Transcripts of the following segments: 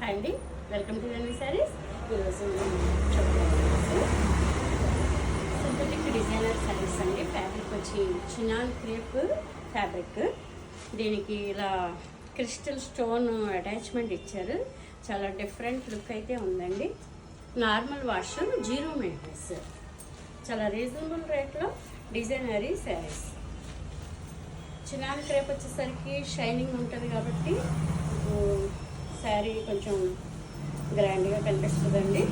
Hi అండి, welcome to వెన్నీ saris. ఈరోజు synthetic designer saris అండి. ఫ్యాబ్రిక్ వచ్చి చినాన్ క్రేప్ ఫ్యాబ్రిక్. దీనికి ఇలా క్రిస్టల్ స్టోన్ అటాచ్మెంట్ ఇచ్చారు. చాలా డిఫరెంట్ లుక్ అయితే ఉందండి. నార్మల్ వాష్, జీరో మెయింటెనెన్స్, చాలా రీజనబుల్ రేట్లో డిజైనరీ శారీస్. చినాన్ క్రేప్ వచ్చేసరికి షైనింగ్ ఉంటుంది కాబట్టి శారీ కొంచెం గ్రాండ్గా కనిపిస్తుందండి.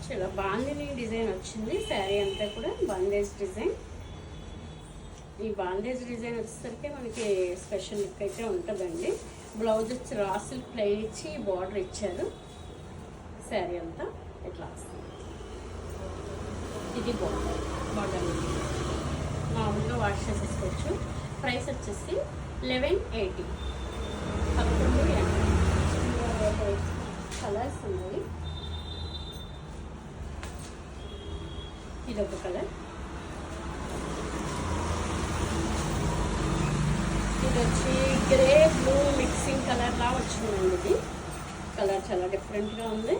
చాలా బాందిని డిజైన్ వచ్చింది. శారీ అంతా కూడా బాందేజ్ డిజైన్. ఈ బాందేజ్ డిజైన్ వచ్చేసరికి మనకి స్పెషల్ లుక్ అయితే ఉంటుందండి. బ్లౌజ్ వచ్చి రా సిల్క్ ప్లెయిన్ ఇచ్చి బార్డర్ ఇచ్చారు. శారీ అంతా ఇట్లా వస్తుంది. ఇది బార్డర్ మామూలుగా వాష్ చేసేసుకోవచ్చు. ప్రైస్ వచ్చేసి 1180. 1180 కలర్స్ ఉన్నాయి. ఇదొక కలర్, ఇది వచ్చి గ్రే బ్లూ మిక్సింగ్ కలర్ లా వచ్చిందండి. ఇది కలర్ చాలా డిఫరెంట్గా ఉంది.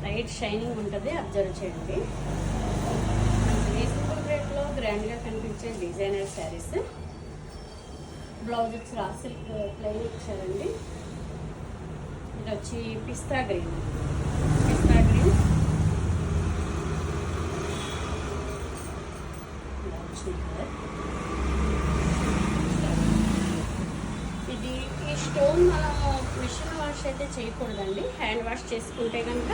లైట్ షైనింగ్ ఉంటుంది, అబ్జర్వ్ చేయండి. రీజనబుల్ రేట్లో గ్రాండ్గా కనిపించే డిజైనర్ శారీస్. బ్లౌజ్ వచ్చి రా సిల్క్ ప్లెయిన్ ఇచ్చారండి. ఇది వచ్చి పిస్తా గ్రీన్ ఇది ఈ స్టోన్ మనము మిషన్ వాష్ అయితే చేయకూడదండి. హ్యాండ్ వాష్ చేసుకుంటే కనుక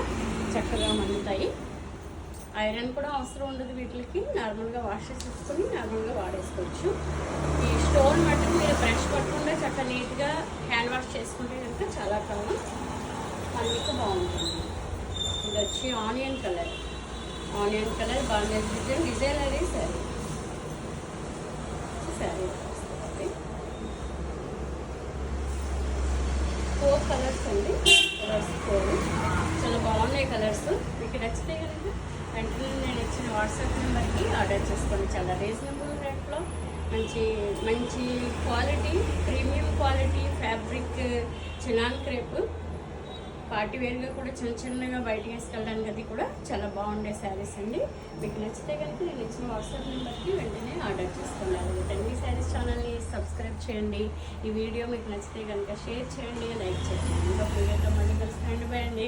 చక్కగా మండుతాయి. ఐరన్ కూడా అవసరం ఉండదు వీటికి. నార్మల్గా వాష్ చేసేసుకొని నార్మల్గా వాడేసుకోవచ్చు. ఈ స్టోన్ మట్టుకు మీరు బ్రష్ పట్టకుండా చక్కగా నీట్గా హ్యాండ్ వాష్ చేసుకుంటే కనుక చాలా కాలం మనకి బాగుంటుంది. ఇది వచ్చి ఆనియన్ కలర్ బాగా డిజైనరీ శారీ. శారీ 4 కలర్స్ అండి. కలర్స్ 4 చాలా బాగున్నాయి కలర్స్. మీకు నచ్చితే కనుక వెంటనే నేను ఇచ్చిన వాట్సాప్ నెంబర్కి ఆర్డర్ చేసుకోండి. చాలా రీజనబుల్ రేట్లో మంచి quality, premium quality fabric chinon crepe. Party వేర్గా కూడా చిన్నగా బయటకు వేసుకెళ్ళడానికి అది కూడా చాలా బాగుండే శారీస్ అండి. మీకు నచ్చితే కనుక నేను ఇచ్చిన వాట్సాప్ నెంబర్కి వెంటనే ఆర్డర్ చేసుకోండి. అలాగే వెన్నీ శారీస్ ఛానల్ని సబ్స్క్రైబ్ చేయండి. ఈ వీడియో మీకు నచ్చితే కనుక షేర్ చేయండి, లైక్ చేయండి. ఇంకా వీడియోతో మళ్ళీ కలుస్తానండి. బాయ్ అండి.